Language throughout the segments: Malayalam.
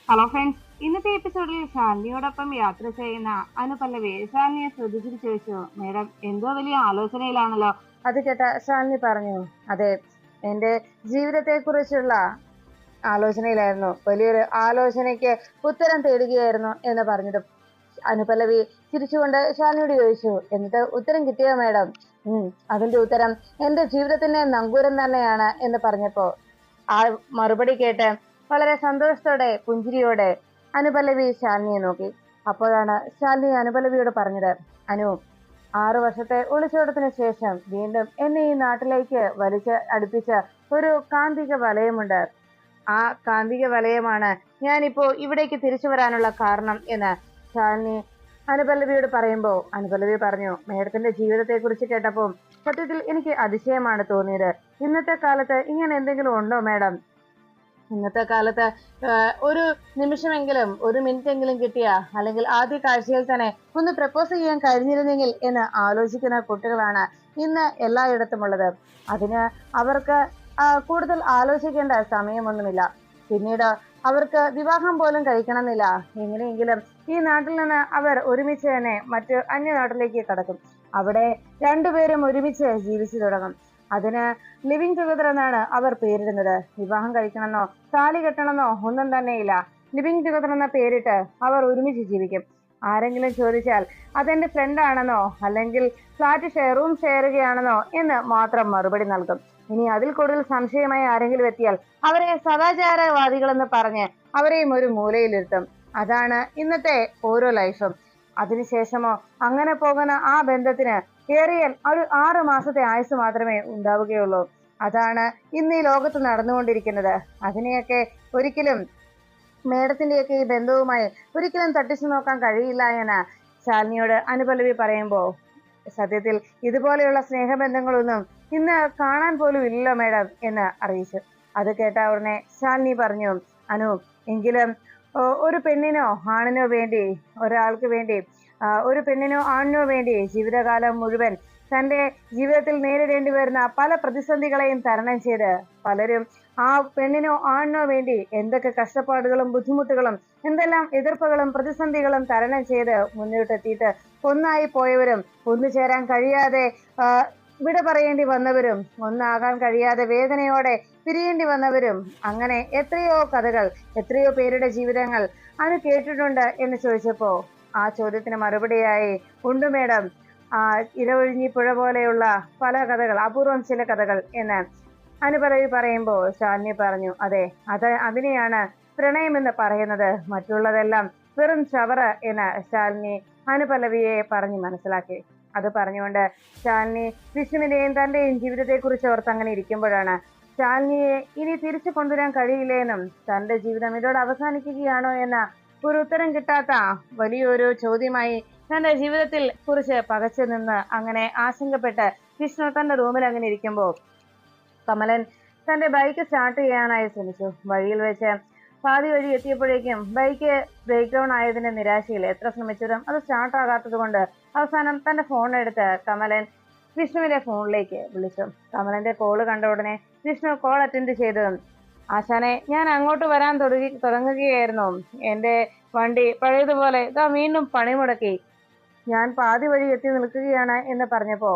ഹലോ ഫ്രണ്ട്സ്, ഇന്നത്തെ എപ്പിസോഡിൽ ശാലിനിയോടൊപ്പം യാത്ര ചെയ്യുന്ന അനുപല്ലവി ശാലിനിയെ ശ്രദ്ധിച്ചിട്ട് ചോദിച്ചു, മേഡം എന്തോ വലിയ ആലോചനയിലാണല്ലോ. അത് കേട്ട ശാലിനി പറഞ്ഞു, അതെ, എന്റെ ജീവിതത്തെ കുറിച്ചുള്ള ആലോചനയിലായിരുന്നു, വലിയൊരു ആലോചനയ്ക്ക് ഉത്തരം തേടുകയായിരുന്നു എന്ന് പറഞ്ഞതും അനുപല്ലവി ചിരിച്ചുകൊണ്ട് ശാലിനിയോട് ചോദിച്ചു, എന്നിട്ട് ഉത്തരം കിട്ടിയോ മേഡം? ഉം അതിന്റെ ഉത്തരം എന്റെ ജീവിതത്തിന്റെ നങ്കൂരം തന്നെയാണ് എന്ന് പറഞ്ഞപ്പോ ആ മറുപടി കേട്ട് വളരെ സന്തോഷത്തോടെ പുഞ്ചിരിയോടെ അനുപല്ലവി ശാലിനിയെ നോക്കി. അപ്പോഴാണ് ശാലിനി അനുപല്ലവിയോട് പറഞ്ഞത്, അനു, 6 വർഷത്തെ ഒളിച്ചോട്ടത്തിന് ശേഷം വീണ്ടും എന്നെ ഈ നാട്ടിലേക്ക് വലിച്ച് അടുപ്പിച്ച ഒരു കാന്തിക വലയമുണ്ട്. ആ കാന്തിക വലയമാണ് ഞാനിപ്പോ ഇവിടേക്ക് തിരിച്ചു വരാനുള്ള കാരണം എന്ന് ശാലിനി അനുപല്ലവിയോട് പറയുമ്പോൾ അനുപല്ലവി പറഞ്ഞു, മേഡത്തിന്റെ ജീവിതത്തെ കുറിച്ച് കേട്ടപ്പോൾ സത്യത്തിൽ എനിക്ക് അതിശയമാണ് തോന്നിയത്. ഇന്നത്തെ കാലത്ത് ഇങ്ങനെ എന്തെങ്കിലും ഉണ്ടോ മേഡം? ഇന്നത്തെ കാലത്ത് ഒരു നിമിഷമെങ്കിലും, ഒരു മിനിറ്റ് എങ്കിലും കിട്ടിയ, അല്ലെങ്കിൽ ആദ്യ കാഴ്ചയിൽ തന്നെ ഒന്ന് പ്രപ്പോസ് ചെയ്യാൻ കഴിഞ്ഞിരുന്നെങ്കിൽ എന്ന് ആലോചിക്കുന്ന കുട്ടികളാണ് ഇന്ന് എല്ലായിടത്തും ഉള്ളത്. അതിന് അവർക്ക് കൂടുതൽ ആലോചിക്കേണ്ട സമയമൊന്നുമില്ല. പിന്നീട് അവർക്ക് വിവാഹം പോലും കഴിക്കണമെന്നില്ല. എങ്ങനെയെങ്കിലും ഈ നാട്ടിൽ നിന്ന് അവർ ഒരുമിച്ച് തന്നെ മറ്റ് അന്യനാട്ടിലേക്ക് കടക്കും. അവിടെ രണ്ടുപേരും ഒരുമിച്ച് ജീവിച്ചു തുടങ്ങും. അതിന് ലിവിങ് ടുഗദർ എന്നാണ് അവർ പേരിടുന്നത്. വിവാഹം കഴിക്കണമെന്നോ താലി കെട്ടണമെന്നോ ഒന്നും തന്നെയില്ല. ലിവിങ് ടുഗദർ എന്ന പേരിട്ട് അവർ ഒരുമിച്ച് ജീവിക്കും. ആരെങ്കിലും ചോദിച്ചാൽ അതെന്റെ ഫ്രണ്ട് ആണെന്നോ അല്ലെങ്കിൽ ഫ്ലാറ്റ് റൂം ഷെയർ ചെയ്യുകയാണെന്നോ എന്ന് മാത്രം മറുപടി നൽകും. ഇനി അതിൽ കൂടുതൽ സംശയമായി ആരെങ്കിലും എത്തിയാൽ അവരെ സദാചാരവാദികളെന്ന് പറഞ്ഞ് അവരെയും ഒരു മൂലയിലിരുത്തും. അതാണ് ഇന്നത്തെ ഓരോ ലൈഫും. അതിനുശേഷമോ അങ്ങനെ പോകുന്ന ആ ബന്ധത്തിന് ഏറിയാൽ ഒരു 6 മാസത്തെ ആയുസ് മാത്രമേ ഉണ്ടാവുകയുള്ളൂ. അതാണ് ഇന്ന് ഈ ലോകത്ത് നടന്നുകൊണ്ടിരിക്കുന്നത്. അതിനെയൊക്കെ ഒരിക്കലും മേഡത്തിന്റെയൊക്കെ ഈ ബന്ധവുമായി ഒരിക്കലും തട്ടിച്ചു നോക്കാൻ കഴിയില്ല എന്ന് ശാലിനിയോട് അനുപല്ലവി പറയുമ്പോ, സത്യത്തിൽ ഇതുപോലെയുള്ള സ്നേഹബന്ധങ്ങളൊന്നും ഇന്ന് കാണാൻ പോലും ഇല്ല മേഡം എന്ന് അറിയിച്ചു. അത് കേട്ട ഉടനെ ശാലിനി പറഞ്ഞു, അനു, എങ്കിലും ഒരു പെണ്ണിനോ ആണിനോ വേണ്ടി, ഒരാൾക്ക് വേണ്ടി, ഒരു പെണ്ണിനോ ആണിനോ വേണ്ടി ജീവിതകാലം മുഴുവൻ തന്റെ ജീവിതത്തിൽ നേരിടേണ്ടി വരുന്ന പല പ്രതിസന്ധികളെയും തരണം ചെയ്ത് പലരും ആ പെണ്ണിനോ ആണിനോ വേണ്ടി എന്തൊക്കെ കഷ്ടപ്പാടുകളും ബുദ്ധിമുട്ടുകളും എന്തെല്ലാം എതിർപ്പുകളും പ്രതിസന്ധികളും തരണം ചെയ്ത് മുന്നോട്ടെത്തിയിട്ട് ഒന്നായി പോയവരും ഒന്നു ചേരാൻ കഴിയാതെ വിട പറയേണ്ടി വന്നവരും ഒന്നാകാൻ കഴിയാതെ വേദനയോടെ പിരിയേണ്ടി വന്നവരും, അങ്ങനെ എത്രയോ കഥകൾ, എത്രയോ പേരുടെ ജീവിതങ്ങൾ അത് കേട്ടിട്ടുണ്ട് എന്ന് ചോദിച്ചപ്പോ ആ ചോദ്യത്തിന് മറുപടിയായി, ഉണ്ട് മേഡം, ഇരവൊഴിഞ്ഞി പുഴ പോലെയുള്ള പല കഥകൾ, അപൂർവം ചില കഥകൾ എന്ന് അനുപല്ലവി പറയുമ്പോൾ ശാലിനി പറഞ്ഞു, അതെ, അതിനെയാണ് പ്രണയം എന്ന് പറയുന്നത്. മറ്റുള്ളതെല്ലാം വെറും ചവറ് എന്ന് ശാലിനി അനുപല്ലവിയെ പറഞ്ഞ് മനസ്സിലാക്കി. അത് പറഞ്ഞുകൊണ്ട് ശാലിനി വിഷ്ണുവിന്റെയും തന്റെയും ജീവിതത്തെ കുറിച്ച് ഓർത്ത് അങ്ങനെ ഇരിക്കുമ്പോഴാണ് ശാലിനിയെ ഇനി തിരിച്ചു കൊണ്ടുവരാൻ കഴിയില്ലേന്നും തന്റെ ജീവിതം ഇതോടെ അവസാനിക്കുകയാണോ എന്ന ഒരു ഉത്തരം കിട്ടാത്ത വലിയൊരു ചോദ്യമായി തന്റെ ജീവിതത്തിൽ കുറിച്ച് പകച്ചു നിന്ന് അങ്ങനെ ആശങ്കപ്പെട്ട് വിഷ്ണു തന്റെ റൂമിൽ അങ്ങനെ ഇരിക്കുമ്പോൾ കമലൻ തന്റെ ബൈക്ക് സ്റ്റാർട്ട് ചെയ്യാനായി ശ്രമിച്ചു. വഴിയിൽ വെച്ച് പാതി വഴി എത്തിയപ്പോഴേക്കും ബൈക്ക് ബ്രേക്ക് ഡൗൺ ആയതിന്റെ നിരാശയിൽ എത്ര ശ്രമിച്ചതും അത് സ്റ്റാർട്ട് ആകാത്തത് കൊണ്ട് അവസാനം തന്റെ ഫോൺ എടുത്ത് കമലൻ വിഷ്ണുവിന്റെ ഫോണിലേക്ക് വിളിച്ചു. കമലന്റെ കോള് കണ്ട ഉടനെ വിഷ്ണു കോൾ അറ്റൻഡ് ചെയ്തതും, ആശാനെ, ഞാൻ അങ്ങോട്ട് വരാൻ തുടങ്ങുകയായിരുന്നു. എന്റെ വണ്ടി പഴയതുപോലെ ഇതാ വീണ്ടും പണിമുടക്കി. ഞാൻ പാതി വഴി എത്തി നിൽക്കുകയാണ് എന്ന് പറഞ്ഞപ്പോ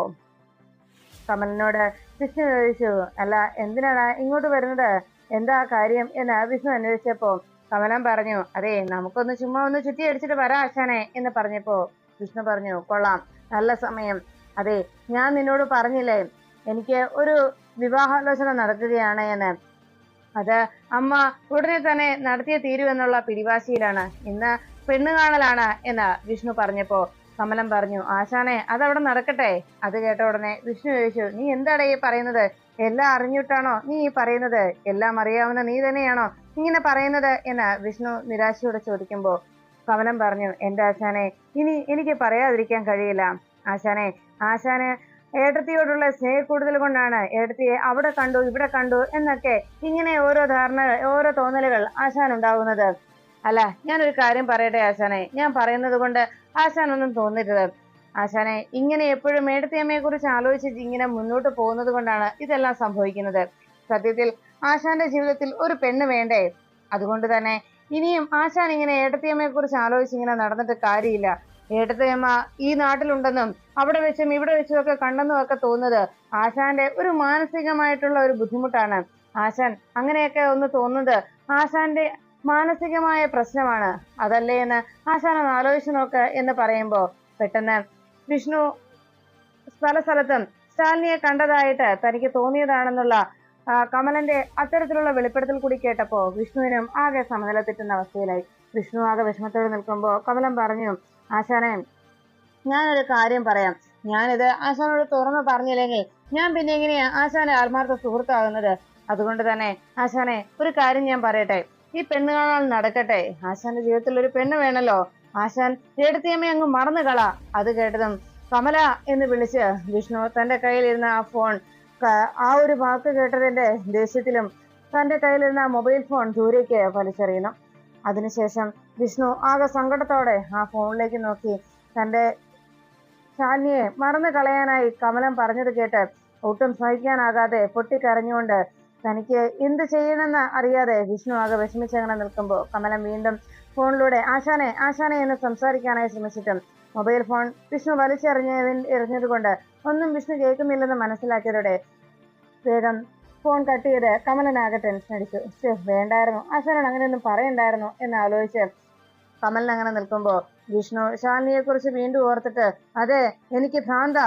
കമലിനോട് വിഷ്ണു ചോദിച്ചു, അല്ല, എന്തിനാണ് ഇങ്ങോട്ട് വരുന്നത്, എന്താ കാര്യം എന്ന് വിഷ്ണു അന്വേഷിച്ചപ്പോ കമലൻ പറഞ്ഞു, അതെ, നമുക്കൊന്ന് ചുമ്മാ ഒന്ന് ചുറ്റി അടിച്ചിട്ട് വരാം ആശാനെ എന്ന് പറഞ്ഞപ്പോ വിഷ്ണു പറഞ്ഞു, കൊള്ളാം, നല്ല സമയം. അതെ, ഞാൻ നിന്നോട് പറഞ്ഞില്ലേ എനിക്ക് ഒരു വിവാഹാലോചന നടക്കുകയാണ് എന്ന്. അത് അമ്മ ഉടനെ തന്നെ നടത്തിയേ തീരുവെന്നുള്ള പിടിവാശിയിലാണ്. ഇന്ന് പെണ്ണ് കാണലാണ് എന്ന് വിഷ്ണു പറഞ്ഞപ്പോ കമലം പറഞ്ഞു, ആശാനെ, അതവിടെ നടക്കട്ടെ. അത് കേട്ട ഉടനെ വിഷ്ണു ചോദിച്ചു, നീ എന്താടാ ഈ പറയുന്നത്? എല്ലാം അറിഞ്ഞിട്ടാണോ നീ ഈ പറയുന്നത്? എല്ലാം അറിയാവുന്ന നീ തന്നെയാണോ ഇങ്ങനെ പറയുന്നത് എന്ന് വിഷ്ണു നിരാശയോടെ ചോദിക്കുമ്പോ കമലം പറഞ്ഞു, എന്റെ ആശാനെ, ഇനി എനിക്ക് പറയാതിരിക്കാൻ കഴിയില്ല. ആശാന് ഏട്ടത്തിയോടുള്ള സ്നേഹക്കൂടുതൽ കൊണ്ടാണ് ഏട്ടത്തിയെ അവിടെ കണ്ടു ഇവിടെ കണ്ടു എന്നൊക്കെ ഇങ്ങനെ ഓരോ ഓരോ തോന്നലുകൾ ആശാൻ ഉണ്ടാകുന്നത്. അല്ല, ഞാനൊരു കാര്യം പറയട്ടെ ആശാനെ, ഞാൻ പറയുന്നത് കൊണ്ട് ആശാനൊന്നും തോന്നരുത്. ആശാനെ, ഇങ്ങനെ എപ്പോഴും ഏട്ടത്തിയമ്മയെ കുറിച്ച് ആലോചിച്ച് ഇങ്ങനെ മുന്നോട്ട് പോകുന്നത് കൊണ്ടാണ് ഇതെല്ലാം സംഭവിക്കുന്നത്. സത്യത്തിൽ ആശാന്റെ ജീവിതത്തിൽ ഒരു പെണ്ണ് വേണ്ടേ? അതുകൊണ്ട് തന്നെ ഇനിയും ആശാൻ ഇങ്ങനെ ഏട്ടത്തിയമ്മയെ കുറിച്ച് ആലോചിച്ച് ഇങ്ങനെ നടന്നിട്ട് കാര്യമില്ല. ഏട്ടത്തിയമ്മ ഈ നാട്ടിലുണ്ടെന്നും അവിടെ വെച്ചും ഇവിടെ വെച്ചും ഒക്കെ കണ്ടെന്നും ഒക്കെ തോന്നുന്നത് ആശാന്റെ ഒരു മാനസികമായിട്ടുള്ള ഒരു ബുദ്ധിമുട്ടാണ്. ആശാൻ അങ്ങനെയൊക്കെ ഒന്ന് തോന്നുന്നത് ആശാന്റെ മാനസികമായ പ്രശ്നമാണ്. അതല്ലേ എന്ന് ആശാൻ ഒന്ന് ആലോചിച്ച് നോക്ക് എന്ന് പറയുമ്പോ പെട്ടെന്ന് വിഷ്ണു പല സ്ഥലത്തും ശാലിനിയെ കണ്ടതായിട്ട് തനിക്ക് തോന്നിയതാണെന്നുള്ള കമലന്റെ അത്തരത്തിലുള്ള വെളിപ്പെടുത്തൽ കൂടി കേട്ടപ്പോ വിഷ്ണുവിനും ആകെ സമനില തെറ്റുന്ന അവസ്ഥയിലായി. വിഷ്ണു ആകെ വിഷമത്തോടെ നിൽക്കുമ്പോ കമലൻ പറഞ്ഞു, ആശാനെ, ഞാനൊരു കാര്യം പറയാം. ഞാനിത് ആശാനോട് തുറന്നു പറഞ്ഞില്ലെങ്കിൽ ഞാൻ പിന്നെ എങ്ങനെയാ ആശാന്റെ ആത്മാർത്ഥ സുഹൃത്താകുന്നത്? അതുകൊണ്ട് തന്നെ ആശാനെ, ഒരു കാര്യം ഞാൻ പറയട്ടെ. ഈ പെണ്ണ് കാണാൻ നടക്കട്ടെ. ആശാന്റെ ജീവിതത്തിൽ ഒരു പെണ്ണ് വേണല്ലോ. ആശാൻ ഏടത്തിയമ്മയെ അങ്ങ് മറന്നു കള. അത് കേട്ടതും കമല എന്ന് വിളിച്ച് വിഷ്ണു തന്റെ കയ്യിലിരുന്ന ആ ഫോൺ, ആ ഒരു വാക്ക് കേട്ടതിന്റെ ദേഷ്യത്തിലും തന്റെ കയ്യിലിരുന്ന മൊബൈൽ ഫോൺ ദൂരേക്ക് വലിച്ചെറിയുന്നു. അതിനുശേഷം വിഷ്ണു ആകെ സങ്കടത്തോടെ ആ ഫോണിലേക്ക് നോക്കി തന്റെ ശാലിനിയെ മറന്നു കളയാനായി കമലം പറഞ്ഞത് കേട്ട് ഒട്ടും സഹിക്കാനാകാതെ പൊട്ടിക്കരഞ്ഞുകൊണ്ട് തനിക്ക് എന്ത് ചെയ്യണമെന്ന് അറിയാതെ വിഷ്ണു ആകെ വിഷമിച്ചങ്ങനെ നിൽക്കുമ്പോൾ കമലം വീണ്ടും ഫോണിലൂടെ ആശാനെ ആശാനെ എന്ന് സംസാരിക്കാനായി ശ്രമിച്ചിട്ടും മൊബൈൽ ഫോൺ വിഷ്ണു എറിഞ്ഞത് കൊണ്ട് ഒന്നും വിഷ്ണു കേൾക്കുന്നില്ലെന്ന് മനസ്സിലാക്കിയതോടെ വേഗം ഫോൺ കട്ട് ചെയ്ത് കമലനാകെ ടെൻഷൻ അടിച്ചു. വേണ്ടായിരുന്നു, ആശാനോട് അങ്ങനെയൊന്നും പറയണ്ടായിരുന്നു എന്ന് ആലോചിച്ച് കമലൻ അങ്ങനെ നിൽക്കുമ്പോ വിഷ്ണു ശാലിനിയെ കുറിച്ച് വീണ്ടും ഓർത്തിട്ട്, അതെ, എനിക്ക് ഭ്രാന്ത,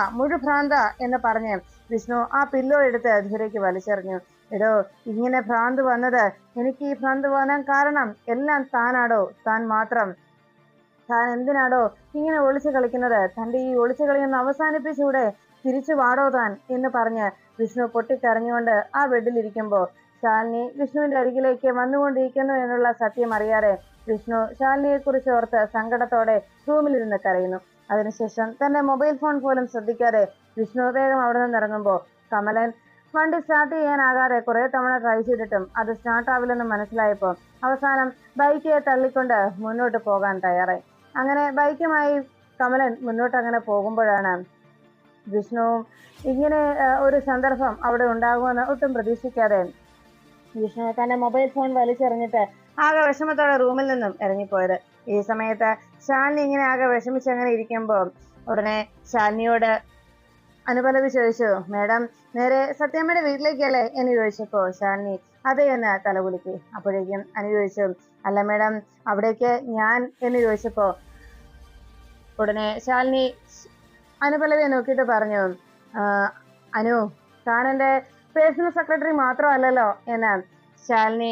ഭ്രാന്ത എന്ന് പറഞ്ഞ് വിഷ്ണു ആ പില്ലോ എടുത്ത് ദൂരേക്ക് വലിച്ചെറിഞ്ഞു. എടോ, ഇങ്ങനെ ഭ്രാന്ത് വന്നത്, എനിക്ക് ഈ ഭ്രാന്ത് വരാൻ കാരണം എല്ലാം താനാടോ, താൻ മാത്രം. താൻ എന്തിനാടോ ഇങ്ങനെ ഒളിച്ചു കളിക്കുന്നത്? തന്റെ ഈ ഒളിച്ചു കളിയൊന്ന് അവസാനിപ്പിച്ചൂടെ? തിരിച്ചു വാടോ താൻ എന്ന് പറഞ്ഞ് വിഷ്ണു പൊട്ടിക്കരഞ്ഞുകൊണ്ട് ആ ബെഡിലിരിക്കുമ്പോ ശാലിനി വിഷ്ണുവിന്റെ അരികിലേക്ക് വന്നുകൊണ്ടിരിക്കുന്നു എന്നുള്ള സത്യം അറിയാതെ വിഷ്ണു ശാലിനിയെ കുറിച്ച് ഓർത്ത് സങ്കടത്തോടെ റൂമിലിരുന്ന് കരയുന്നു. അതിനുശേഷം തന്റെ മൊബൈൽ ഫോൺ പോലും ശ്രദ്ധിക്കാതെ വിഷ്ണു വേഗം അവിടെ നിന്ന് ഇറങ്ങുമ്പോ കമലൻ വണ്ടി സ്റ്റാർട്ട് ചെയ്യാനാകാതെ കുറെ തവണ ട്രൈ ചെയ്തിട്ടും അത് സ്റ്റാർട്ട് ആവില്ലെന്ന് മനസ്സിലായപ്പോ അവസാനം ബൈക്ക് തള്ളിക്കൊണ്ട് മുന്നോട്ട് പോകാൻ തയ്യാറായി. അങ്ങനെ ബൈക്കുമായി കമലൻ മുന്നോട്ട് അങ്ങനെ പോകുമ്പോഴാണ് വിഷ്ണുവും ഇങ്ങനെ ഒരു സന്ദർഭം അവിടെ ഉണ്ടാകുമെന്ന് ഒട്ടും പ്രതീക്ഷിക്കാതെ വിഷ്ണു തന്റെ മൊബൈൽ ഫോൺ വലിച്ചെറിഞ്ഞിട്ട് ആകെ വിഷമത്തോടെ റൂമിൽ നിന്നും ഇറങ്ങിപ്പോയത്. ഈ സമയത്ത് ശാലിനി ഇങ്ങനെ ആകെ വിഷമിച്ചങ്ങനെ ഇരിക്കുമ്പോ ഉടനെ ശാലിനിയോട് അനുപലവി ചോദിച്ചു, മേഡം നേരെ സത്യമ്മയുടെ വീട്ടിലേക്കല്ലേ എന്ന് ചോദിച്ചപ്പോ ശാലിനി അതെ എന്ന് തലകുലുക്കി. അപ്പോഴേക്കും അനു ചോദിച്ചു, അല്ല മേഡം, അവിടേക്ക് ഞാൻ എന്ന് ചോദിച്ചപ്പോ ഉടനെ ശാലിനി അനുപലവിയെ നോക്കിയിട്ട് പറഞ്ഞു, അനു, താൻ എന്റെ പേഴ്സണൽ സെക്രട്ടറി മാത്രമല്ലല്ലോ എന്ന് ശാലിനി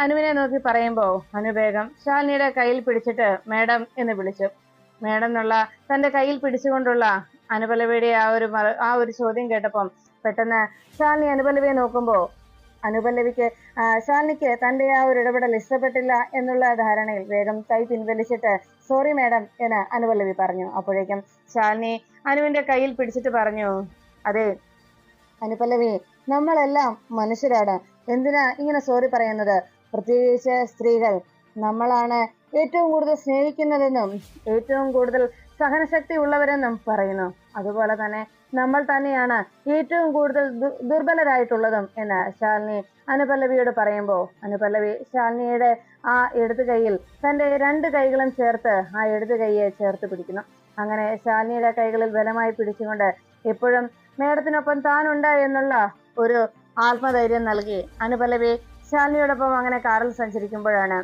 അനുവിനെ നോക്കി പറയുമ്പോ അനു വേഗം ശാലിനിയുടെ കയ്യിൽ പിടിച്ചിട്ട് മേഡം എന്ന് വിളിച്ചു. മേഡം എന്നുള്ള തന്റെ കയ്യിൽ പിടിച്ചുകൊണ്ടുള്ള അനുപലവിയുടെ ആ ഒരു ചോദ്യം കേട്ടപ്പം പെട്ടെന്ന് ശാലിനി അനുപലവിയെ നോക്കുമ്പോ ശാലിനിക്ക് തന്റെ ആ ഒരു ഇടപെടൽ ഇഷ്ടപ്പെട്ടില്ല എന്നുള്ള ധാരണയിൽ വേഗം കൈ പിൻവലിച്ചിട്ട് സോറി മേഡം എന്ന് അനുപല്ലവി പറഞ്ഞു. അപ്പോഴേക്കും ശാലിനി അനുവിന്റെ കയ്യിൽ പിടിച്ചിട്ട് പറഞ്ഞു, അതെ അനുപല്ലവി, നമ്മളെല്ലാം മനുഷ്യരാണ്. എന്തിനാ ഇങ്ങനെ സോറി പറയുന്നത്? പ്രത്യേകിച്ച് സ്ത്രീകൾ. നമ്മളാണ് ഏറ്റവും കൂടുതൽ സ്നേഹിക്കുന്നതെന്നും ഏറ്റവും കൂടുതൽ സഹനശക്തി ഉള്ളവരെന്നും പറയുന്നു. അതുപോലെ തന്നെ നമ്മൾ തന്നെയാണ് ഏറ്റവും കൂടുതൽ ദുർബലരായിട്ടുള്ളതും എന്ന് ശാലിനി അനുപല്ലവിയോട് പറയുമ്പോ അനുപല്ലവി ശാലിനിയുടെ ആ ഇടതു കൈയിൽ തന്റെ രണ്ട് കൈകളും ചേർത്ത് ആ ഇടതു കൈയെ ചേർത്ത് പിടിക്കുന്നു. അങ്ങനെ ശാലിനിയുടെ കൈകളിൽ ബലമായി പിടിച്ചുകൊണ്ട് എപ്പോഴും മേഡത്തിനൊപ്പം താനുണ്ട് എന്നുള്ള ഒരു ആത്മധൈര്യം നൽകി അനുപല്ലവി ശാലിനിയോടൊപ്പം അങ്ങനെ കാറിൽ സഞ്ചരിക്കുമ്പോഴാണ്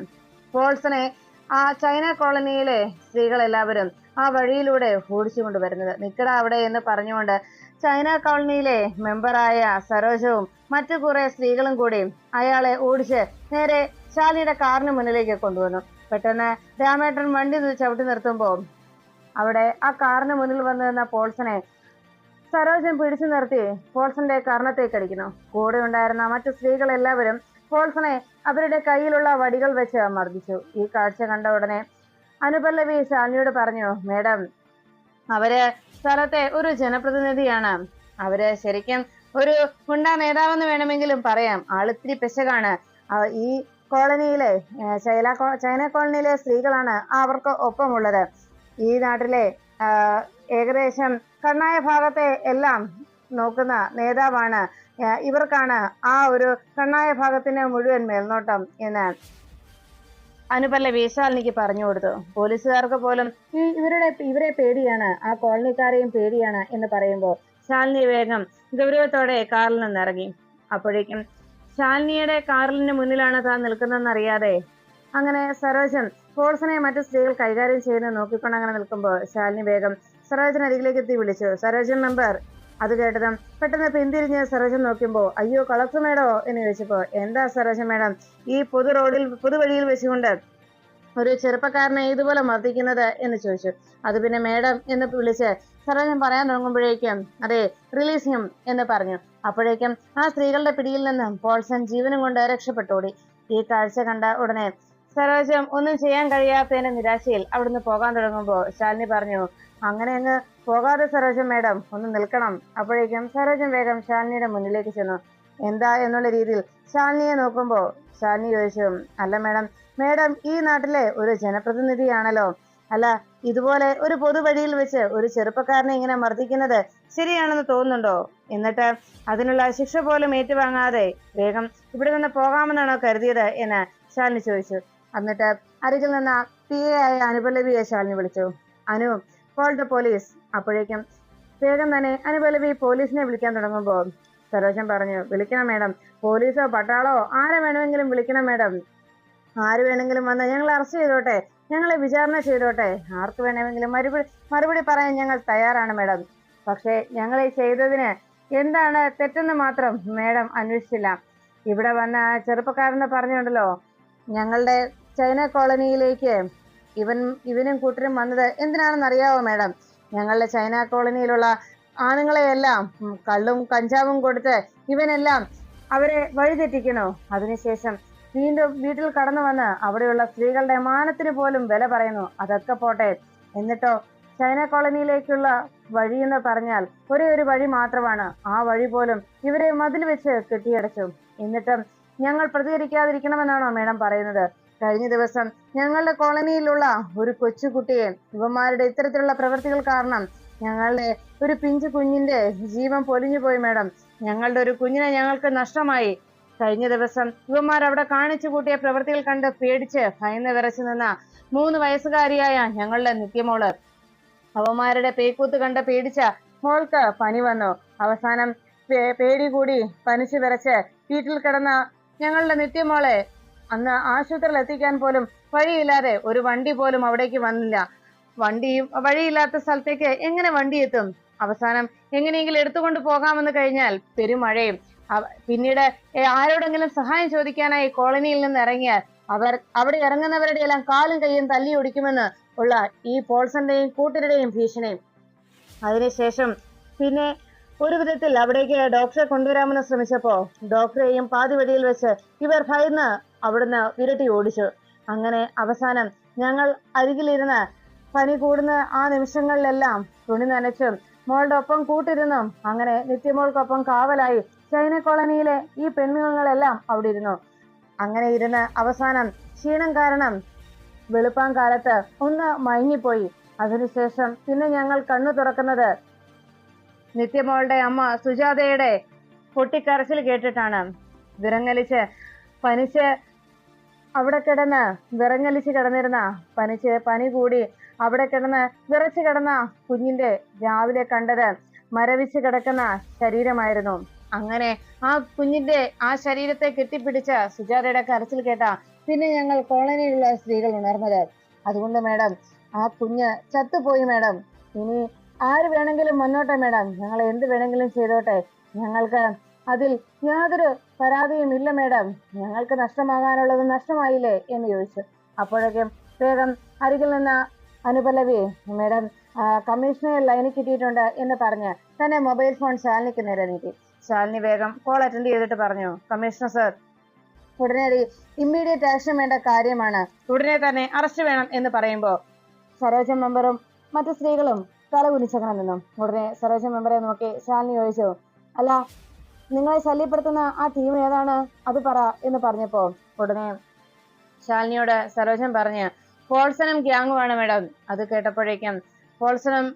പോൾസനെ ആ ചൈന കോളനിയിലെ സ്ത്രീകളെല്ലാവരും ആ വഴിയിലൂടെ ഓടിച്ചു കൊണ്ടുവരുന്നത്. നിക്കട അവിടെ എന്ന് പറഞ്ഞുകൊണ്ട് ചൈന കോളനിയിലെ മെമ്പറായ സരോജവും മറ്റു കുറെ സ്ത്രീകളും കൂടി അയാളെ ഓടിച്ച് നേരെ ശാലിനിയുടെ കാറിന് മുന്നിലേക്ക് കൊണ്ടുവന്നു. പെട്ടെന്ന് രാമേട്ടൻ വണ്ടി ചവിട്ടി നിർത്തുമ്പോൾ അവിടെ ആ കാറിന് മുന്നിൽ വന്നു നിന്ന പോൾസനെ സരോജൻ പിടിച്ചു നിർത്തി പോൾസന്റെ കർണത്തേക്ക് അടിക്കുന്നു. കൂടെ ഉണ്ടായിരുന്ന മറ്റു സ്ത്രീകളെല്ലാവരും പോൾസനെ അവരുടെ കയ്യിലുള്ള വടികൾ വെച്ച് മർദ്ദിച്ചു. ഈ കാഴ്ച കണ്ട ഉടനെ അനുപല്ലവി ശാലിനിയോട് പറഞ്ഞു, മേഡം, അവര് സ്ഥലത്തെ ഒരു ജനപ്രതിനിധിയാണ്. അവര് ശരിക്കും ഒരു ഗുണ്ടാ നേതാവെന്ന് വേണമെങ്കിലും പറയാം. ആളിത്തിരി പെശകാണ്. ഈ കോളനിയിലെ ചൈന കോളനിയിലെ സ്ത്രീകളാണ് അവർക്ക് ഒപ്പമുള്ളത്. ഈ നാട്ടിലെ ഏകദേശം കണ്ണായ ഭാഗത്തെ എല്ലാം നോക്കുന്ന നേതാവാണ്. ഇവർക്കാണ് ആ ഒരു കണ്ണായ ഭാഗത്തിന് മുഴുവൻ മേൽനോട്ടം എന്ന് അനുപല്ലവി ശാലിനിക്ക് പറഞ്ഞു കൊടുത്തു. പോലീസുകാർക്ക് പോലും ഇവരെ പേടിയാണ്, ആ കോളനിക്കാരെയും പേടിയാണ് എന്ന് പറയുമ്പോൾ ശാലിനി വേഗം ഗൗരവത്തോടെ കാറിൽ നിന്നിറങ്ങി. അപ്പോഴേക്കും ശാലിനിയുടെ കാറിന് മുന്നിലാണ് താൻ നിൽക്കുന്നതെന്നറിയാതെ അങ്ങനെ സരോജൻ പോൾസനെ മറ്റു സ്ത്രീകൾ കൈകാര്യം ചെയ്യുന്നത് നോക്കിക്കൊണ്ട് അങ്ങനെ നിൽക്കുമ്പോൾ ശാലിനി വേഗം സരോജൻ അരികിലേക്ക് എത്തി വിളിച്ചു, സരോജൻ മെമ്പർ. അത് കേട്ടതും പെട്ടെന്ന് പിന്തിരിഞ്ഞ് സരോജൻ നോക്കുമ്പോൾ, അയ്യോ കളക്ടർ മേഡോ എന്ന് ചോദിച്ചപ്പോ, എന്താ സരോജൻ മേഡം ഈ പൊതുവഴിയിൽ വെച്ചുകൊണ്ട് ഒരു ചെറുപ്പക്കാരനെ ഇതുപോലെ മർദ്ദിക്കുന്നത് എന്ന് ചോദിച്ചു. അത് പിന്നെ മേഡം എന്ന് വിളിച്ച് സരോജൻ പറയാൻ തുടങ്ങുമ്പോഴേക്കും അതെ റിലീസ് ഹിം എന്ന് പറഞ്ഞു. അപ്പോഴേക്കും ആ സ്ത്രീകളുടെ പിടിയിൽ നിന്നും പോൾസൺ ജീവനും കൊണ്ട് രക്ഷപ്പെട്ടോടി. ഈ കാഴ്ച കണ്ട ഉടനെ സരോജം ഒന്നും ചെയ്യാൻ കഴിയാത്തതിന്റെ നിരാശയിൽ അവിടുന്ന് പോകാൻ തുടങ്ങുമ്പോൾ ശാലിനി പറഞ്ഞു, അങ്ങനെ അങ്ങ് പോകാതെ സരോജം മേഡം ഒന്ന് നിൽക്കണം. അപ്പോഴേക്കും സരോജൻ വേഗം ശാലിനിയുടെ മുന്നിലേക്ക് ചെന്നു. എന്താ എന്നുള്ള രീതിയിൽ ശാലിനിയെ നോക്കുമ്പോൾ ശാലിനി ചോദിച്ചു, അല്ല മേഡം, മേഡം ഈ നാട്ടിലെ ഒരു ജനപ്രതിനിധിയാണല്ലോ, അല്ല ഇതുപോലെ ഒരു പൊതുവഴിയിൽ വെച്ച് ഒരു ചെറുപ്പക്കാരനെ ഇങ്ങനെ മർദ്ദിക്കുന്നത് ശരിയാണെന്ന് തോന്നുന്നുണ്ടോ? എന്നിട്ട് അതിനുള്ള ശിക്ഷ പോലും ഏറ്റുവാങ്ങാതെ വേഗം ഇവിടെ നിന്ന് പോകാമെന്നാണോ കരുതിയത് എന്ന് ശാലിനി ചോദിച്ചു. എന്നിട്ട് അരികിൽ നിന്ന് PA ആയ അനുപല്ലവിയെ ശാലിനി വിളിച്ചു. Anu, call the police. അപ്പോഴേക്കും വേഗം തന്നെ അനുപല്ലവി പോലീസിനെ വിളിക്കാൻ തുടങ്ങുമ്പോൾ സരോജൻ പറഞ്ഞു, വിളിക്കണം മേഡം, പോലീസോ പട്ടാളോ ആരെ വേണമെങ്കിലും വിളിക്കണം മേഡം, ആര് വേണമെങ്കിലും വന്ന് ഞങ്ങളെ അറസ്റ്റ് ചെയ്തോട്ടെ, ഞങ്ങളെ വിചാരണ ചെയ്തോട്ടെ, ആർക്ക് വേണമെങ്കിലും മറുപടി പറയാൻ ഞങ്ങൾ തയ്യാറാണ് മേഡം. പക്ഷേ ഞങ്ങൾ ഈ ചെയ്തതിന് എന്താണ് തെറ്റെന്ന് മാത്രം മേഡം അന്വേഷിച്ചില്ല. ഇവിടെ വന്ന ചെറുപ്പക്കാരെന്ന് പറഞ്ഞുണ്ടല്ലോ, ഞങ്ങളുടെ ചൈന കോളനിയിലേക്ക് ഇവനും കൂട്ടരും വന്നത് എന്തിനാണെന്ന് അറിയാവോ മേഡം? ഞങ്ങളുടെ ചൈന കോളനിയിലുള്ള ആണുങ്ങളെയെല്ലാം കള്ളും കഞ്ചാവും കൊടുത്ത് ഇവനെല്ലാം അവരെ വഴിതെറ്റിക്കണോ? അതിനുശേഷം വീണ്ടും വീട്ടിൽ കടന്നു വന്ന് അവിടെയുള്ള സ്ത്രീകളുടെ മാനത്തിന് പോലും വില പറയുന്നു. അതൊക്കെ പോട്ടെ, എന്നിട്ടോ ചൈന കോളനിയിലേക്കുള്ള വഴി എന്ന് പറഞ്ഞാൽ ഒരേ ഒരു വഴി മാത്രമാണ്. ആ വഴി പോലും ഇവരെ മതിൽ വെച്ച് കെട്ടിയടച്ചു. എന്നിട്ടും ഞങ്ങൾ പ്രതികരിക്കാതിരിക്കണമെന്നാണോ മേഡം പറയുന്നത്? കഴിഞ്ഞ ദിവസം ഞങ്ങളുടെ കോളനിയിലുള്ള ഒരു കൊച്ചുകുട്ടിയെ ഇവന്മാരുടെ ഇത്തരത്തിലുള്ള പ്രവൃത്തികൾ കാരണം ഞങ്ങളുടെ ഒരു പിഞ്ചു കുഞ്ഞിന്റെ ജീവൻ പൊലിഞ്ഞു പോയി മേഡം. ഞങ്ങളുടെ ഒരു കുഞ്ഞിനെ ഞങ്ങൾക്ക് നഷ്ടമായി. കഴിഞ്ഞ ദിവസം ഇവന്മാർ അവിടെ കാണിച്ചു കൂട്ടിയ പ്രവൃത്തികൾ കണ്ട് പേടിച്ച് ഭയന്ന് വിറച്ചു നിന്ന 3 വയസ്സുകാരിയായ ഞങ്ങളുടെ നിത്യമോള്, അവന്മാരുടെ പേക്കൂത്ത് കണ്ട് പേടിച്ച മോൾക്ക് പനി വന്നു. അവസാനം പേടി കൂടി പനിച്ചു വിറച്ച് വീട്ടിൽ കിടന്ന ഞങ്ങളുടെ നിത്യമോളെ അന്ന് ആശുപത്രിയിൽ എത്തിക്കാൻ പോലും വഴിയില്ലാതെ ഒരു വണ്ടി പോലും അവിടേക്ക് വന്നില്ല. വഴിയില്ലാത്ത സ്ഥലത്തേക്ക് എങ്ങനെ വണ്ടി എത്തും? അവസാനം എങ്ങനെയെങ്കിലും എടുത്തുകൊണ്ട് പോകാമെന്ന് കഴിഞ്ഞാൽ പെരുമഴയും. പിന്നീട് ആരോടെങ്കിലും സഹായം ചോദിക്കാനായി കോളനിയിൽ നിന്ന് ഇറങ്ങിയാൽ അവിടെ ഇറങ്ങുന്നവരുടെ എല്ലാം കാലും കൈയും തല്ലി ഒടിക്കുമെന്ന് ഉള്ള ഈ പോൾസന്റെയും കൂട്ടരുടെയും ഭീഷണിയും. അതിനുശേഷം പിന്നെ ഒരു വിധത്തിൽ അവിടേക്ക് ഡോക്ടറെ കൊണ്ടുവരാമെന്ന് ശ്രമിച്ചപ്പോ ഡോക്ടറെയും പാതി വഴിയിൽ വെച്ച് ഇവർ ഭയന്ന് അവിടുന്ന് വിരട്ടി ഓടിച്ചു. അങ്ങനെ അവസാനം ഞങ്ങൾ അരികിലിരുന്ന് പനി കൂടുന്ന ആ നിമിഷങ്ങളിലെല്ലാം തുണി നനച്ചും മോളുടെ ഒപ്പം കൂട്ടിരുന്നും അങ്ങനെ നിത്യമോൾക്കൊപ്പം കാവലായി ചൈന കോളനിയിലെ ഈ പെണ്ണുങ്ങളെല്ലാം അവിടെ ഇരുന്നു. അങ്ങനെ ഇരുന്ന് അവസാനം ക്ഷീണം കാരണം വെളുപ്പാൻ കാലത്ത് ഒന്ന് മയങ്ങിപ്പോയി. അതിനുശേഷം പിന്നെ ഞങ്ങൾ കണ്ണു തുറക്കുന്നത് നിത്യമോളുടെ അമ്മ സുജാതയുടെ പൊട്ടിക്കരച്ചിൽ കേട്ടിട്ടാണ്. പനിച്ച് അവിടെ കിടന്ന് വിറങ്ങലിച്ച് കിടന്നിരുന്ന പനി കൂടി അവിടെ കിടന്ന് വിറച്ചു കിടന്ന കുഞ്ഞിന്റെ രാവിലെ കണ്ടത് മരവിച്ച് കിടക്കുന്ന ശരീരമായിരുന്നു. അങ്ങനെ ആ കുഞ്ഞിന്റെ ആ ശരീരത്തെ കെട്ടിപ്പിടിച്ച സുജാതയുടെ കരച്ചിൽ കേട്ട പിന്നെ ഞങ്ങൾ കോളനിയിലുള്ള സ്ത്രീകൾ ഉണർന്നത്. അതുകൊണ്ട് മേഡം, ആ കുഞ്ഞ് ചത്തുപോയി മേഡം. ഇനി ആര് വേണമെങ്കിലും വന്നോട്ടെ മേഡം, ഞങ്ങൾ എന്ത് വേണമെങ്കിലും ചെയ്തോട്ടെ, ഞങ്ങൾക്ക് അതിൽ യാതൊരു പരാതിയും ഇല്ല മേഡം. ഞങ്ങൾക്ക് നഷ്ടമാകാനുള്ളത് നഷ്ടമായില്ലേ എന്ന് ചോദിച്ചു. അപ്പോഴേക്കും വേഗം അരികിൽ നിന്ന് അനുപല്ലവി, മേഡം കമ്മീഷണർ ലൈനിൽ കിട്ടിയിട്ടുണ്ട് എന്ന് പറഞ്ഞ് തന്നെ മൊബൈൽ ഫോൺ ശാലിനിക്ക് നേരെ നീട്ടി. ശാലിനി വേഗം കോൾ അറ്റൻഡ് ചെയ്തിട്ട് പറഞ്ഞു, കമ്മീഷണർ സർ, ഉടനടി ഇമ്മീഡിയറ്റ് ആക്ഷൻ വേണ്ട കാര്യമാണ്, ഉടനെ തന്നെ അറസ്റ്റ് വേണം എന്ന് പറയുമ്പോൾ സരോജ മെമ്പറും മറ്റു സ്ത്രീകളും തല കുനിച്ചങ്ങനെ നിന്നു. ഉടനെ സരോജ മെമ്പറെ നോക്കി ശാലിനി ചോദിച്ചു, അല്ല നിങ്ങളെ ശല്യപ്പെടുത്തുന്ന ആ ടീം ഏതാണ്, അത് പറ എന്ന് പറഞ്ഞപ്പോ ഉടനെ ശാലിനിയോട് സരോജൻ പറഞ്ഞ് പോൾസനും ഗ്യാങ്ങുമാണ് മേഡം. അത് കേട്ടപ്പോഴേക്കും പോൾസനും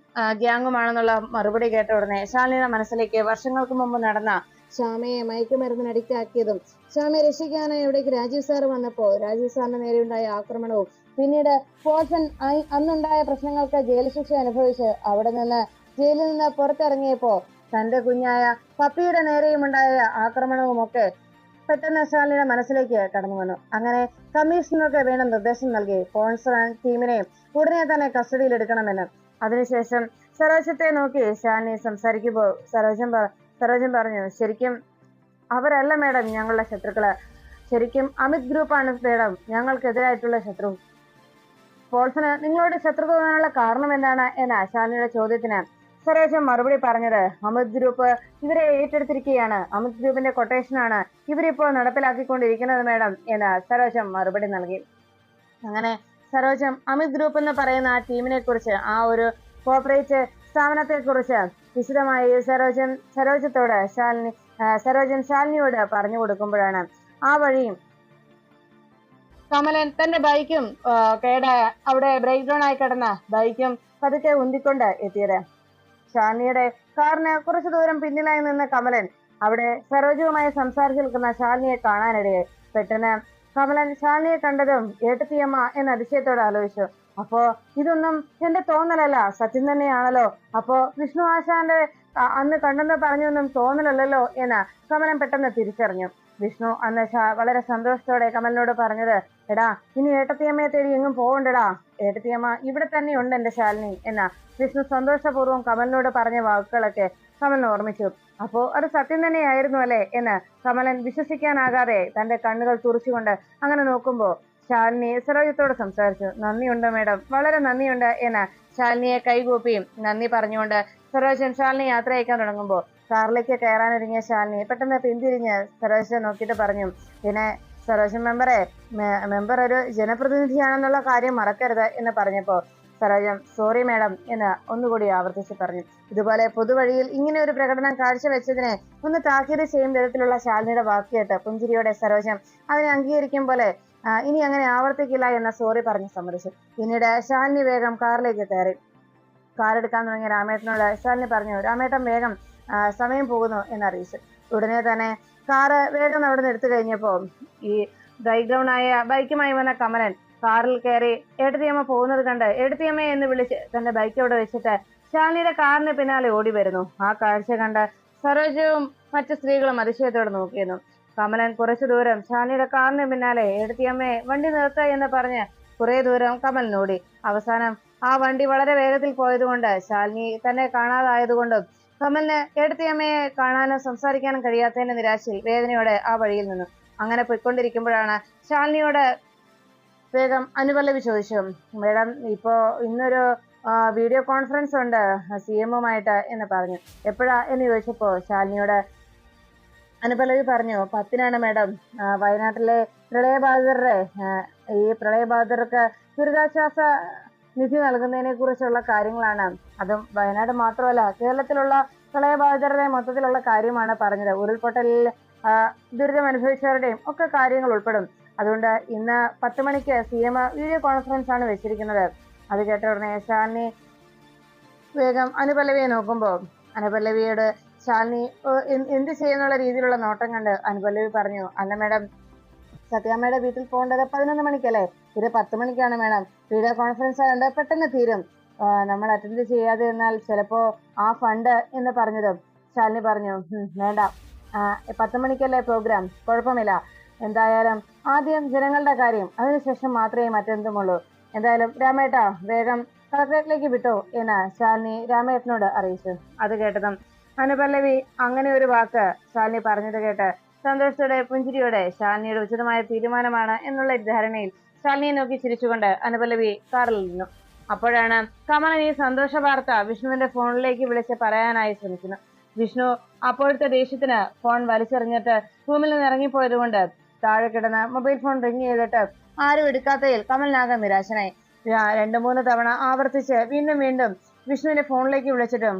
ഗ്യാങ്ങുമാണെന്നുള്ള മറുപടി കേട്ട ഉടനെ ശാലിനിയുടെ മനസ്സിലേക്ക് വർഷങ്ങൾക്ക് മുമ്പ് നടന്ന ശ്യാമയെ മയക്കുമരുന്നിന് അഡിക്റ്റ് ആക്കിയതും ശ്യാമയെ രക്ഷിക്കാനായി അവിടേക്ക് രാജീവ് സാർ വന്നപ്പോൾ രാജീവ് സാറിന് നേരെയുണ്ടായ ആക്രമണവും പിന്നീട് പോൾസൺ അന്നുണ്ടായ പ്രശ്നങ്ങൾക്ക് ജയിൽ ശിക്ഷ അനുഭവിച്ച് ജയിലിൽ നിന്ന് പുറത്തിറങ്ങിയപ്പോ തന്റെ കുഞ്ഞായ പപ്പിയുടെ നേരെയും ഉണ്ടായ ആക്രമണവും ഒക്കെ പെട്ടെന്ന് ശാലിനിയുടെ മനസ്സിലേക്ക് കടന്നു വന്നു. അങ്ങനെ കമ്മീഷണർക്ക് വേണ്ട നിർദ്ദേശം നൽകി പോൾസൺ ടീമിനെ ഉടനെ തന്നെ കസ്റ്റഡിയിൽ എടുക്കണമെന്ന്. അതിനുശേഷം സരോജത്തെ നോക്കി ശാലിനി സംസാരിക്കുമ്പോൾ സരോജൻ പറഞ്ഞു, ശരിക്കും അവരല്ല മേഡം ഞങ്ങളുടെ ശത്രുക്കള്, ശരിക്കും അമിത് ഗ്രൂപ്പാണ് മേഡം ഞങ്ങൾക്കെതിരായിട്ടുള്ള ശത്രു. പോൾസന് നിങ്ങളോട് ശത്രു തോന്നാനുള്ള കാരണം എന്താണ് എന്ന ശാലിനിയുടെ ചോദ്യത്തിന് സരോജൻ മറുപടി പറഞ്ഞത്, അമിത് ഗ്രൂപ്പ് ഇവരെ ഏറ്റെടുത്തിരിക്കുകയാണ്, അമിത് ഗ്രൂപ്പിന്റെ കൊട്ടേഷനാണ് ഇവരിപ്പോൾ നടപ്പിലാക്കിക്കൊണ്ടിരിക്കുന്നത് മേഡം എന്ന് സരോജം മറുപടി നൽകി. അങ്ങനെ സരോജം അമിത് ഗ്രൂപ്പ് എന്ന് പറയുന്ന ആ ടീമിനെ കുറിച്ച്, ആ ഒരു കോർപ്പറേറ്റ് സ്ഥാപനത്തെ കുറിച്ച് വിശദമായി സരോജത്തോട് സരോജൻ ശാലിനിയോട് പറഞ്ഞു കൊടുക്കുമ്പോഴാണ് ആ വഴിയും കമലൻ തന്റെ ബൈക്കും അവിടെ ബ്രേക്ക് ഡൗൺ ആയി കിടന്ന ബൈക്കും പതുക്കെ ഉന്തിക്കൊണ്ട് എത്തിയത്. ശാലിനിയുടെ കാറിന് കുറച്ചു ദൂരം പിന്നിലായി നിന്ന കമലൻ അവിടെ സരോജവുമായി സംസാരിച്ചു നിൽക്കുന്ന ശാലിനിയെ കാണാനിടയായി. പെട്ടെന്ന് കമലൻ ശാലിനിയെ കണ്ടതും ഏട്ടത്തിയമ്മ എന്ന അതിശയത്തോടെ ആലോചിച്ചു. അപ്പോ ഇതൊന്നും എന്റെ തോന്നലല്ല, സത്യം തന്നെയാണല്ലോ. അപ്പോ വിഷ്ണു ആശാന്റെ അന്ന് കണ്ടെന്ന് പറഞ്ഞൊന്നും തോന്നലല്ലോ എന്ന് കമലൻ പെട്ടെന്ന് തിരിച്ചറിഞ്ഞു. വിഷ്ണു അന്ന് വളരെ സന്തോഷത്തോടെ കമലിനോട് പറഞ്ഞത്, എടാ ഇനി ഏട്ടത്തിയമ്മയെ തേടി എങ്ങും പോകണ്ടടാ, ഏട്ടത്തിയമ്മ ഇവിടെ തന്നെ ഉണ്ട് എന്റെ ശാലിനി എന്ന വിഷ്ണു സന്തോഷപൂർവ്വം കമലിനോട് പറഞ്ഞ വാക്കുകളൊക്കെ കമലിന് ഓർമ്മിച്ചു. അപ്പോ അത് സത്യം തന്നെയായിരുന്നു അല്ലേ എന്ന് കമലൻ വിശ്വസിക്കാനാകാതെ തന്റെ കണ്ണുകൾ തുറച്ചുകൊണ്ട് അങ്ങനെ നോക്കുമ്പോ ശാലിനി സരോജത്തോട് സംസാരിച്ചു. നന്ദിയുണ്ട് മേഡം, വളരെ നന്ദിയുണ്ട് എന്ന് ശാലിനിയെ കൈകൂപ്പിയും നന്ദി പറഞ്ഞുകൊണ്ട് സരോജൻ ശാലിനി യാത്ര അയക്കാൻ തുടങ്ങുമ്പോൾ കാറിലേക്ക് കയറാനൊരുങ്ങിയ ശാലിനി പെട്ടെന്ന് പിന്തിരിഞ്ഞ് സരോജനെ നോക്കിയിട്ട് പറഞ്ഞു, പിന്നെ സരോജൻ മെമ്പർ ഒരു ജനപ്രതിനിധിയാണെന്നുള്ള കാര്യം മറക്കരുത് എന്ന് പറഞ്ഞപ്പോ സരോജം സോറി മേഡം എന്ന് ഒന്നുകൂടി ആവർത്തിച്ച് പറഞ്ഞു. ഇതുപോലെ പൊതുവഴിയിൽ ഇങ്ങനെ ഒരു പ്രകടനം കാഴ്ചവെച്ചതിനെ ഒന്ന് താക്കീത് ചെയ്യും വിധത്തിലുള്ള ശാലിനിയുടെ വാക്ക് കേട്ട് പുഞ്ചിരിയോടെ സരോജം അതിനെ അംഗീകരിക്കും പോലെ ഇനി അങ്ങനെ ആവർത്തിക്കില്ല എന്ന സോറി പറഞ്ഞ് സമ്മതിച്ചു. പിന്നീട് ശാലിനി വേഗം കാറിലേക്ക് കയറി. കാറെടുക്കാൻ തുടങ്ങിയ രാമേട്ടനോട് ശാലിനി പറഞ്ഞു, രാമേട്ടൻ വേഗം, സമയം പോകുന്നു എന്നറിയിച്ചു. ഉടനെ തന്നെ കാറ് വേഗം അവിടെ നിന്ന് എടുത്തു കഴിഞ്ഞപ്പോ ഈ ബ്രേക്ക് ഡൗൺ ആയ ബൈക്കുമായി വന്ന കമലൻ കാറിൽ കയറി ഏട്ടത്തിയമ്മ പോകുന്നത് കണ്ട് ഏട്ടത്തിയമ്മ എന്ന് വിളിച്ച് തന്റെ ബൈക്ക് അവിടെ വെച്ചിട്ട് ശാലിനിയുടെ കാറിന് പിന്നാലെ ഓടി വരുന്നു. ആ കാഴ്ച കണ്ട് സരോജവും മറ്റു സ്ത്രീകളും അതിശയത്തോടെ നോക്കിയിരുന്നു. കമലൻ കുറച്ചു ദൂരം ശാലിനിയുടെ കാറിന് പിന്നാലെ ഏട്ടത്തിയമ്മയെ വണ്ടി നിർത്തുക എന്ന് പറഞ്ഞ് കുറെ ദൂരം കമലിനോടി. അവസാനം ആ വണ്ടി വളരെ വേഗത്തിൽ പോയതുകൊണ്ട് ശാലിനി തന്നെ കാണാതായതുകൊണ്ടും കമലിന് ഏട്ടത്തിയമ്മയെ കാണാനും സംസാരിക്കാനും കഴിയാത്തതിന്റെ നിരാശയിൽ വേദനയോടെ ആ വഴിയിൽ നിന്നു. അങ്ങനെ പോയിക്കൊണ്ടിരിക്കുമ്പോഴാണ് ശാലിനിയോട് വേഗം അനുപല്ലവി ചോദിച്ചു, മേഡം ഇപ്പോ ഇന്നൊരു വീഡിയോ കോൺഫറൻസ് ഉണ്ട് CM-ഉമായിട്ട് എന്ന് പറഞ്ഞു. എപ്പോഴാ എന്ന് ചോദിച്ചപ്പോ ശാലിനിയോട് അനുപല്ലവി പറഞ്ഞു, 10-നാണ് മേഡം. വയനാട്ടിലെ പ്രളയബാധിതർക്ക് ദുരിതാശ്വാസ നിധി നൽകുന്നതിനെ കുറിച്ചുള്ള കാര്യങ്ങളാണ്. അതും വയനാട് മാത്രമല്ല കേരളത്തിലുള്ള പ്രളയബാധിതരുടെ മൊത്തത്തിലുള്ള കാര്യമാണ് പറഞ്ഞത്. ഉരുൾപൊട്ടലിൽ ദുരിതം അനുഭവിച്ചവരുടെയും ഒക്കെ കാര്യങ്ങൾ ഉൾപ്പെടും. അതുകൊണ്ട് ഇന്ന് 10 മണിക്ക് CM വീഡിയോ കോൺഫറൻസ് ആണ് വെച്ചിരിക്കുന്നത്. അത് കേട്ട ഉടനെ ശാലിനി വേഗം അനുപല്ലവിയെ നോക്കുമ്പോ അനുപല്ലവിയോട് ശാലിനി എന്ത് ചെയ്യുന്നുള്ള രീതിയിലുള്ള നോട്ടം കണ്ട് അനുപല്ലവി പറഞ്ഞു, അല്ല മേഡം, സത്യാമ്മയുടെ വീട്ടിൽ പോകേണ്ടത് 11 മണിക്കല്ലേ, ഇത് 10 മണിക്കാണ് മേഡം. വീഡിയോ കോൺഫറൻസ് ആയതുകൊണ്ട് പെട്ടെന്ന് തീരും. നമ്മൾ അറ്റൻഡ് ചെയ്യാതെ എന്നാൽ ചിലപ്പോ ആ ഫണ്ട് എന്ന് പറഞ്ഞതും ശാലിനി പറഞ്ഞു, വേണ്ട, 10 മണിക്കല്ലേ പ്രോഗ്രാം, കുഴപ്പമില്ല. എന്തായാലും ആദ്യം ജനങ്ങളുടെ കാര്യം, അതിനുശേഷം മാത്രമേ മറ്റെന്തുമുള്ളൂ. എന്തായാലും രാമേട്ട വേഗം കളക്ടറേറ്റിലേക്ക് വിട്ടോ എന്ന് ശാലിനി രാമേട്ടനോട് അറിയിച്ചു. അത് കേട്ടതും അനുപല്ലവി അങ്ങനെ ഒരു വാക്ക് ശാലിനി പറഞ്ഞത് കേട്ട് സന്തോഷത്തോടെ പുഞ്ചിരിയോടെ ശാലിനിയുടെ ഉചിതമായ തീരുമാനമാണ് എന്നുള്ള ധാരണയിൽ ശാലിനിയെ നോക്കി ചിരിച്ചുകൊണ്ട് അനുപല്ലവി കാറിൽ നിന്നു. അപ്പോഴാണ് കമലൻ ഈ സന്തോഷ വാർത്ത വിഷ്ണുവിന്റെ ഫോണിലേക്ക് വിളിച്ച് പറയാനായി ശ്രമിക്കുന്നു. വിഷ്ണു അപ്പോഴത്തെ ദേഷ്യത്തിന് ഫോൺ വലിച്ചെറിഞ്ഞിട്ട് റൂമിൽ നിന്ന് ഇറങ്ങിപ്പോയത് കൊണ്ട് താഴെ കിടന്ന് മൊബൈൽ ഫോൺ റിങ് ചെയ്തിട്ട് ആരും എടുക്കാത്തതിൽ കമലിനാകെ നിരാശനായി. 2-3 തവണ ആവർത്തിച്ച് വീണ്ടും വിഷ്ണുവിന്റെ ഫോണിലേക്ക് വിളിച്ചിട്ടും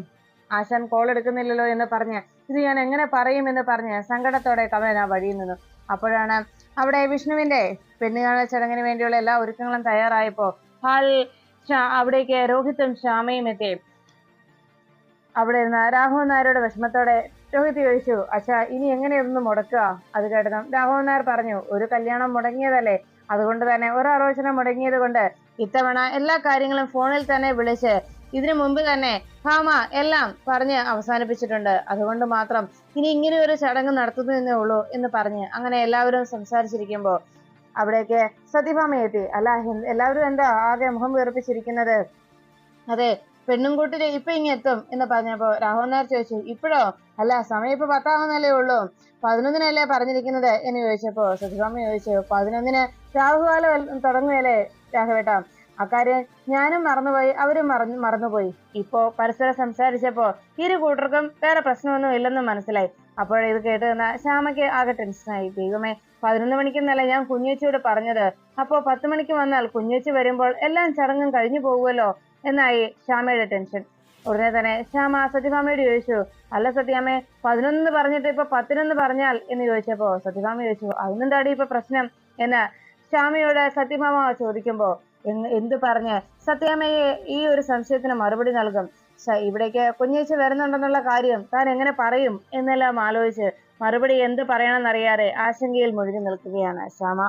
ആശാൻ കോൾ എടുക്കുന്നില്ലല്ലോ എന്ന് പറഞ്ഞ് ഇത് ഞാൻ എങ്ങനെ പറയും എന്ന് പറഞ്ഞ് സങ്കടത്തോടെ കമലൻ ആ വഴിയിൽ നിന്നു. അപ്പോഴാണ് അവിടെ വിഷ്ണുവിന്റെ പെണ്ണുകാണൽ ചടങ്ങിന് വേണ്ടിയുള്ള എല്ലാ ഒരുക്കങ്ങളും തയ്യാറായപ്പോ ഹാളിൽ അവിടേക്ക് രോഹിത്തും ശ്യാമയും എത്തി. അവിടെ ഇരുന്ന് രാഘവൻ നായരോട് വിഷമത്തോടെ രോഹിത് ചോദിച്ചു, അച്ഛാ ഇനി എങ്ങനെയൊന്ന് മുടക്കുക? അത് കേട്ടതും രാഘവൻ നായർ പറഞ്ഞു, ഒരു കല്യാണം മുടങ്ങിയതല്ലേ, അതുകൊണ്ട് തന്നെ ഒരു ആലോചന മുടങ്ങിയത് കൊണ്ട് ഇത്തവണ എല്ലാ കാര്യങ്ങളും ഫോണിൽ തന്നെ വിളിച്ച് ഇതിനു മുമ്പ് തന്നെ ഭാമ എല്ലാം പറഞ്ഞ് അവസാനിപ്പിച്ചിട്ടുണ്ട്. അതുകൊണ്ട് മാത്രം ഇനി ഇങ്ങനെ ഒരു ചടങ്ങ് നടത്തുന്നതേ ഉള്ളൂ എന്ന് പറഞ്ഞ് അങ്ങനെ എല്ലാവരും സംസാരിച്ചിരിക്കുമ്പോ അവിടേക്ക് സത്യഭാമ എത്തി. അല്ല, എല്ലാവരും എന്താ ആകെ മുഖം വീർപ്പിച്ചിരിക്കുന്നത്? അതെ, പെണ്ണും കൂട്ടിന് ഇപ്പൊ ഇങ്ങെത്തും എന്ന് പറഞ്ഞപ്പോ രാഘവൻ നായർ ചോദിച്ചു, ഇപ്പോഴോ? അല്ല, സമയം ഇപ്പൊ 10 ഉള്ളൂ, 11-നല്ലേ പറഞ്ഞിരിക്കുന്നത് എന്ന് ചോദിച്ചപ്പോ സത്യഭാമ ചോദിച്ചു, 11-ന് രാഹുകാലം തുടങ്ങുകയല്ലേ രാഘവേട്ട? അക്കാര്യം ഞാനും മറന്നുപോയി, അവരും മറന്നുപോയി. ഇപ്പോ പരസ്പരം സംസാരിച്ചപ്പോ ഇരു കൂട്ടർക്കും വേറെ പ്രശ്നമൊന്നും ഇല്ലെന്ന് മനസ്സിലായി. അപ്പോഴേ ഇത് കേട്ട് നിന്ന ശ്യാമയ്ക്ക് ആകെ ടെൻഷനായി. ദൈവമേ, 11 മണിക്കെന്നല്ല ഞാൻ കുഞ്ഞേച്ചിയോട് പറഞ്ഞത്, അപ്പോ 10 മണിക്ക് വന്നാൽ കുഞ്ഞേച്ചി വരുമ്പോൾ എല്ലാം ചടങ്ങും കഴിഞ്ഞു പോകുമല്ലോ എന്നായി ശ്യാമയുടെ ടെൻഷൻ. ഉടനെ തന്നെ ശ്യാമ സത്യഭാമയോട് ചോദിച്ചു, അല്ല സത്യാമ്മേ, 11 പറഞ്ഞിട്ട് ഇപ്പൊ 10 പറഞ്ഞാൽ എന്ന് ചോദിച്ചപ്പോ സത്യഭാമ ചോദിച്ചു, അതിനെന്താടി ഇപ്പൊ പ്രശ്നം എന്ന് ശ്യാമയോട് സത്യഭാമ ചോദിക്കുമ്പോ എന്ത് പറഞ്ഞ് സത്യാമ്മയെ ഈ ഒരു സംശയത്തിന് മറുപടി നൽകും? ഇവിടേക്ക് കുഞ്ഞേച്ചി വരുന്നുണ്ടെന്നുള്ള കാര്യം താൻ എങ്ങനെ പറയും എന്നെല്ലാം ആലോചിച്ച് മറുപടി എന്ത് പറയണമെന്നറിയാതെ ആശങ്കയിൽ മുഴുകി നിൽക്കുകയാണ് ശ്യാമ.